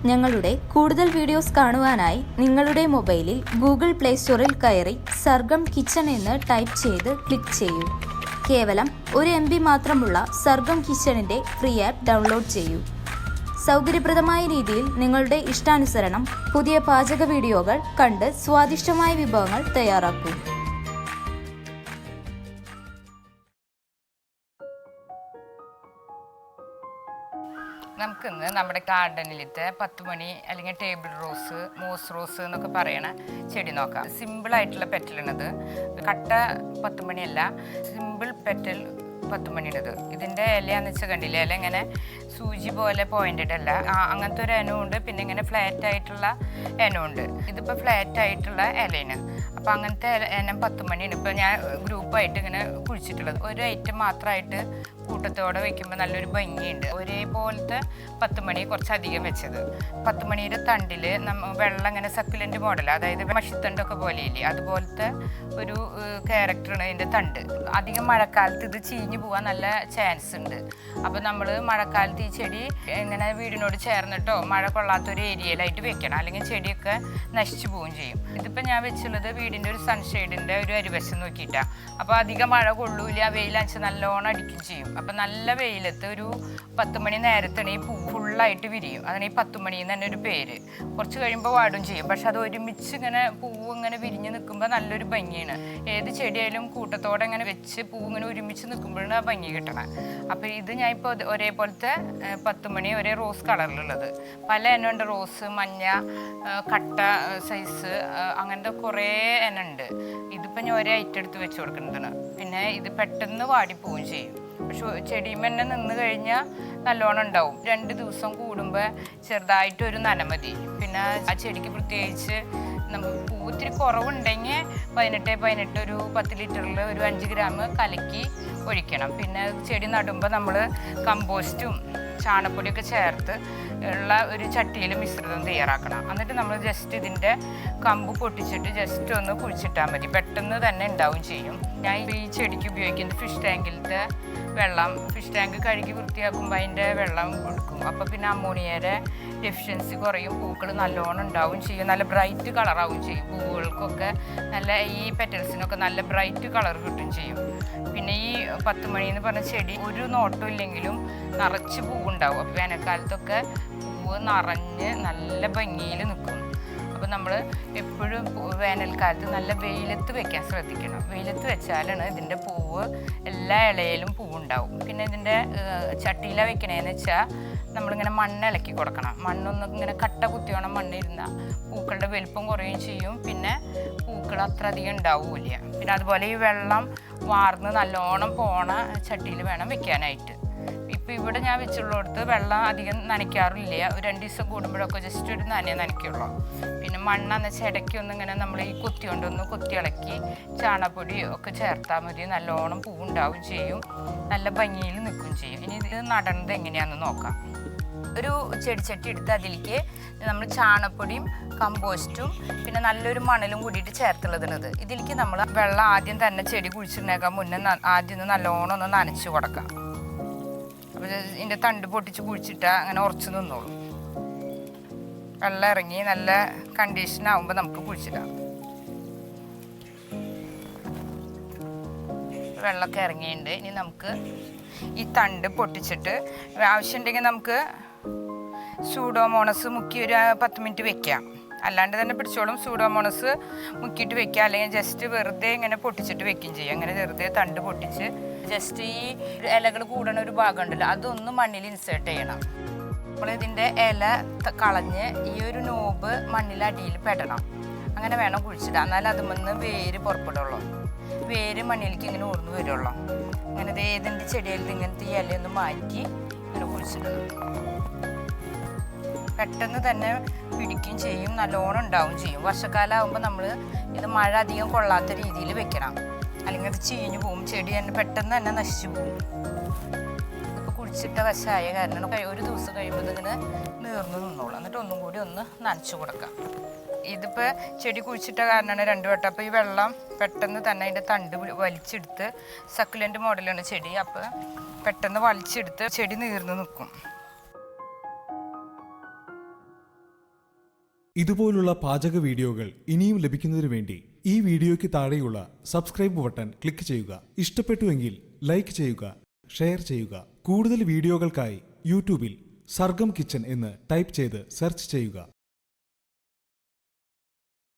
ഞങ്ങളുടെ കൂടുതൽ വീഡിയോസ് കാണുവാനായി നിങ്ങളുടെ മൊബൈലിൽ ഗൂഗിൾ പ്ലേ സ്റ്റോറിൽ കയറി സർഗം കിച്ചൺ എന്ന് ടൈപ്പ് ചെയ്ത് ക്ലിക്ക് ചെയ്യൂ. കേവലം 1 MB മാത്രമുള്ള സർഗം കിച്ചണിൻ്റെ ഫ്രീ ആപ്പ് ഡൗൺലോഡ് ചെയ്യൂ. സൗകര്യപ്രദമായ രീതിയിൽ നിങ്ങളുടെ ഇഷ്ടാനുസരണം പുതിയ പാചക വീഡിയോകൾ കണ്ട് സ്വാദിഷ്ടമായ വിഭവങ്ങൾ തയ്യാറാക്കൂ. നമുക്കിന്ന് നമ്മുടെ ഗാർഡനിലത്തെ 10 മണി അല്ലെങ്കിൽ ടേബിൾ റോസ്, മോസ് റോസ് എന്നൊക്കെ പറയണ ചെടി നോക്കാം. സിമ്പിളായിട്ടുള്ള പെറ്റലാണിത്. കട്ട 10 മണിയല്ല, സിമ്പിൾ പെറ്റൽ 10 മണിയുടേത്. ഇതിൻ്റെ ഇലയാന്ന് വെച്ചാൽ കണ്ടില്ല, ഇല ഇങ്ങനെ സൂചി പോലെ പോയിൻറ്റഡ് അല്ല, അങ്ങനത്തെ ഒരു ഇനമുണ്ട്. പിന്നെ ഇങ്ങനെ ഫ്ലാറ്റ് ആയിട്ടുള്ള ഇനമുണ്ട്. ഇതിപ്പോൾ ഫ്ലാറ്റ് ആയിട്ടുള്ള ഇലയാണ്. അപ്പോൾ അങ്ങനത്തെ ഇനം 10 മണിയാണ് ഇപ്പോൾ ഞാൻ ഗ്രൂപ്പായിട്ട് ഇങ്ങനെ കുഴിച്ചിട്ടുള്ളത്. ഒരു ഐറ്റം മാത്രമായിട്ട് കൂട്ടത്തോടെ വയ്ക്കുമ്പോൾ നല്ലൊരു ഭംഗിയുണ്ട്. ഒരേപോലത്തെ 10 മണി കുറച്ചധികം വെച്ചത്. 10 മണിയുടെ തണ്ടിൽ വെള്ളം ഇങ്ങനെ സക്കുലൻ്റ് മോഡൽ, അതായത് മഷിത്തണ്ടൊക്കെ പോലെയില്ലേ, അതുപോലത്തെ ഒരു ക്യാരക്ടറാണ് ഇതിൻ്റെ തണ്ട്. അധികം മഴക്കാലത്ത് ഇത് ചീഞ്ഞു പോകാൻ നല്ല ചാൻസ് ഉണ്ട്. അപ്പോൾ നമ്മൾ മഴക്കാലത്ത് ഈ ചെടി ഇങ്ങനെ വീടിനോട് ചേർന്നിട്ടോ മഴ കൊള്ളാത്തൊരു ഏരിയയിലായിട്ട് വെക്കണം, അല്ലെങ്കിൽ ചെടിയൊക്കെ നശിച്ചു പോവുകയും ചെയ്യും. ഇതിപ്പോൾ ഞാൻ വെച്ചുള്ളത് വീടിൻ്റെ ഒരു സൺഷെയ്ഡിൻ്റെ ഒരു അരിവശം നോക്കിയിട്ടാണ്. അപ്പോൾ അധികം മഴ കൊള്ളൂല, വെയിലടിച്ച് നല്ലോണം അടിക്കുകയും ചെയ്യും. അപ്പം നല്ല വെയിലത്ത് ഒരു 10 മണി നേരത്താണ് ഈ പൂ ഫുള്ളായിട്ട് വിരിയും. അതാണ് ഈ 10 മണി എന്ന് തന്നെ ഒരു പേര്. കുറച്ച് കഴിയുമ്പോൾ വാടും ചെയ്യും. പക്ഷെ അത് ഒരുമിച്ച് ഇങ്ങനെ പൂവ് ഇങ്ങനെ വിരിഞ്ഞ് നിൽക്കുമ്പോൾ നല്ലൊരു ഭംഗിയാണ്. ഏത് ചെടിയായാലും കൂട്ടത്തോടെ ഇങ്ങനെ വെച്ച് പൂവ് ഇങ്ങനെ ഒരുമിച്ച് നിൽക്കുമ്പോഴാണ് ആ ഭംഗി കിട്ടണം. അപ്പോൾ ഇത് ഞാൻ ഇപ്പോൾ ഒരേപോലത്തെ 10 മണി ഒരേ റോസ് കളറിലുള്ളത്. പല ഇനമുണ്ട്. റോസ്, മഞ്ഞ, കട്ട സൈസ്, അങ്ങനത്തെ കുറേ ഇനുണ്ട്. ഇതിപ്പോൾ ഞാൻ ഒരേ ഐറ്റം എടുത്ത് വെച്ച് കൊടുക്കുന്നതാണ്. പിന്നെ ഇത് പെട്ടെന്ന് വാടിപ്പോവുകയും ചെയ്യും. പക്ഷെ ചെടിയുമ്പോൾ തന്നെ നിന്ന് കഴിഞ്ഞാൽ നല്ലോണം ഉണ്ടാവും. 2 ദിവസം കൂടുമ്പോൾ ചെറുതായിട്ടൊരു നനമതി. പിന്നെ ആ ചെടിക്ക് പ്രത്യേകിച്ച് നമുക്ക് പൂ ഇത്തിരി കുറവുണ്ടെങ്കിൽ 18 ഒരു 10 ലിറ്ററിൽ ഒരു 5 ഗ്രാം കലക്കി ഒഴിക്കണം. പിന്നെ ചെടി നടുമ്പോൾ നമ്മൾ കമ്പോസ്റ്റും ചാണകപ്പൊടിയൊക്കെ ചേർത്ത് ഉള്ള ഒരു ചട്ടിയിൽ മിശ്രിതം തയ്യാറാക്കണം. എന്നിട്ട് നമ്മൾ ജസ്റ്റ് ഇതിൻ്റെ കമ്പ് പൊട്ടിച്ചിട്ട് ജസ്റ്റ് ഒന്ന് കുഴിച്ചിട്ടാൽ മതി. പെട്ടെന്ന് തന്നെ ഉണ്ടാവും ചെയ്യും. ഞാൻ ഈ ചെടിക്ക് ഉപയോഗിക്കുന്നത് ഫിഷ് ടാങ്കിലത്തെ വെള്ളം. ഫിഷ് ടാങ്ക് കഴുകി വൃത്തിയാക്കുമ്പോൾ അതിൻ്റെ വെള്ളം കൊടുക്കും. അപ്പോൾ പിന്നെ അമോണിയയുടെ ഡെഫിഷ്യൻസി കുറയും, പൂക്കൾ നല്ലോണം ഉണ്ടാവും ചെയ്യും, നല്ല ബ്രൈറ്റ് കളറാവും ചെയ്യും. പൂവുകൾക്കൊക്കെ നല്ല, ഈ പെറ്റൽസിനൊക്കെ നല്ല ബ്രൈറ്റ് കളർ കിട്ടും ചെയ്യും. പിന്നെ ഈ 10 മണി എന്ന് പറഞ്ഞ ചെടി ഒരു നോട്ടം ഇല്ലെങ്കിലും നിറച്ച് പൂവുണ്ടാവും. അപ്പോൾ വേനൽക്കാലത്തൊക്കെ പൂവ് നിറഞ്ഞ് നല്ല ഭംഗിയിൽ നിൽക്കും. അപ്പോൾ നമ്മൾ എപ്പോഴും വേനൽക്കാലത്ത് നല്ല വെയിലത്ത് വെക്കാൻ ശ്രദ്ധിക്കണം. വെയിലത്ത് വെച്ചാലാണ് ഇതിൻ്റെ പൂവ് എല്ലാ ഇലയിലും പൂവുണ്ടാവും. പിന്നെ ഇതിൻ്റെ ചട്ടിയിലാണ് വെക്കണേന്ന് വെച്ചാൽ നമ്മളിങ്ങനെ മണ്ണ് ഇളക്കി കൊടുക്കണം. മണ്ണൊന്നും ഇങ്ങനെ കട്ട കുത്തിയോണം മണ്ണിരുന്നാൽ പൂക്കളുടെ വലുപ്പം കുറയുകയും ചെയ്യും. പിന്നെ പൂക്കൾ അത്ര അധികം ഉണ്ടാവില്ല. പിന്നെ അതുപോലെ ഈ വെള്ളം വാർന്ന് നല്ലോണം പോണ ചട്ടിയിൽ വേണം വെക്കാനായിട്ട്. ഇപ്പോൾ ഇവിടെ ഞാൻ വെച്ചുള്ളിടത്ത് വെള്ളം അധികം നനയ്ക്കാറില്ല. ഒരു 2 ദിവസം കൂടുമ്പോഴൊക്കെ ജസ്റ്റ് ഒരു നനയ്ക്കുള്ളൂ. പിന്നെ മണ്ണെന്ന് വെച്ചാൽ ഇടയ്ക്കൊന്നും ഇങ്ങനെ നമ്മൾ ഈ കൊത്തി കൊണ്ടൊന്ന് കൊത്തി ഇളക്കി ചാണകപ്പൊടി ഒക്കെ ചേർത്താൽ മതി. നല്ലോണം പൂവുണ്ടാവും ചെയ്യും, നല്ല ഭംഗിയിൽ നിൽക്കുകയും ചെയ്യും. ഇനി ഇത് നടണത് എങ്ങനെയാണെന്ന് നോക്കാം. ഒരു ചെടിച്ചട്ടി എടുത്ത് അതിലേക്ക് നമ്മൾ ചാണകപ്പൊടിയും കമ്പോസ്റ്റും പിന്നെ നല്ലൊരു മണലും കൂടിയിട്ട് ചേർത്തുള്ളതിനത്. ഇതിലേക്ക് നമ്മൾ വെള്ളം ആദ്യം തന്നെ ചെടി കുഴിച്ചിട്ടുണ്ടേക്കാൻ മുന്നേ ആദ്യം ഒന്ന് നല്ലോണം ഒന്ന് നനച്ച് കൊടുക്കാം. അപ്പോൾ ഇതിൻ്റെ തണ്ട് പൊട്ടിച്ച് കുഴിച്ചിട്ടാൽ അങ്ങനെ ഉറച്ച് നിന്നോളും. വെള്ളം ഇറങ്ങി നല്ല കണ്ടീഷനാകുമ്പോൾ നമുക്ക് കുഴിച്ചിടാം. വെള്ളമൊക്കെ ഇറങ്ങിയിട്ടുണ്ട്. ഇനി നമുക്ക് ഈ തണ്ട് പൊട്ടിച്ചിട്ട് ആവശ്യമുണ്ടെങ്കിൽ നമുക്ക് സൂഡോമോണസ് മുക്കി ഒരു 10 മിനിറ്റ് വെക്കാം. അല്ലാണ്ട് തന്നെ പിടിച്ചോളും. സൂഡോമോണസ് മുക്കിയിട്ട് വെക്കുക, അല്ലെങ്കിൽ ജസ്റ്റ് വെറുതെ ഇങ്ങനെ പൊട്ടിച്ചിട്ട് വെക്കുകയും ചെയ്യും. അങ്ങനെ വെറുതെ തണ്ട് പൊട്ടിച്ച് ജസ്റ്റ് ഈ ഇലകൾ കൂടണ ഒരു ഭാഗം ഉണ്ടല്ലോ, അതൊന്ന് മണ്ണിൽ ഇൻസേർട്ട് ചെയ്യണം. നമ്മളിതിൻ്റെ ഇല കളഞ്ഞ് ഈ ഒരു നോബ് മണ്ണിലടിയിൽ പെടണം. അങ്ങനെ വേണം കുഴിച്ചിടാം. എന്നാൽ അതുമെന്ന് വേര് പുറപ്പെടുള്ളൂ. വേര് മണ്ണിലേക്ക് ഇങ്ങനെ ഊർന്ന് വരുള്ളൂ. അങ്ങനെ ഏതിൻ്റെ ചെടിയിൽ ഇങ്ങനത്തെ ഈ ഇലയൊന്ന് മാറ്റി ഇങ്ങനെ കുഴിച്ചിടുന്നു. പെട്ടെന്ന് തന്നെ പിടിക്കുകയും ചെയ്യും, നല്ലോണം ഉണ്ടാവുകയും ചെയ്യും. വർഷക്കാലം ആകുമ്പോൾ നമ്മൾ ഇത് മഴ അധികം കൊള്ളാത്ത രീതിയിൽ വെക്കണം, അല്ലെങ്കിൽ അത് ചീഞ്ഞു പോവും. ചെടി തന്നെ പെട്ടെന്ന് തന്നെ നശിച്ചു പോവും. ഇതിപ്പോൾ കുഴിച്ചിട്ട വശമായ കാരണം 1 ദിവസം കഴിയുമ്പോൾ ഇതിങ്ങനെ നീർന്ന് നിന്നോളൂ. എന്നിട്ട് ഒന്നും കൂടി ഒന്ന് നനച്ചു കൊടുക്കാം. ഇതിപ്പോൾ ചെടി കുഴിച്ചിട്ട കാരണമാണ് 2 വട്ടം. അപ്പോൾ ഈ വെള്ളം പെട്ടെന്ന് തന്നെ അതിൻ്റെ തണ്ട് വലിച്ചെടുത്ത്, സക്കുലൻ്റ് മോഡലാണ് ചെടി, അപ്പോൾ പെട്ടെന്ന് വലിച്ചെടുത്ത് ചെടി നീർന്ന് നിൽക്കും. ഇതുപോലുള്ള പാചക വീഡിയോകൾ ഇനിയും ലഭിക്കുന്നതിനു വേണ്ടി ഈ വീഡിയോയ്ക്ക് താഴെയുള്ള സബ്സ്ക്രൈബ് ബട്ടൺ ക്ലിക്ക് ചെയ്യുക. ഇഷ്ടപ്പെട്ടുവെങ്കിൽ ലൈക്ക് ചെയ്യുക, ഷെയർ ചെയ്യുക. കൂടുതൽ വീഡിയോകൾക്കായി യൂട്യൂബിൽ സർഗം കിച്ചൺ എന്ന് ടൈപ്പ് ചെയ്ത് സെർച്ച് ചെയ്യുക.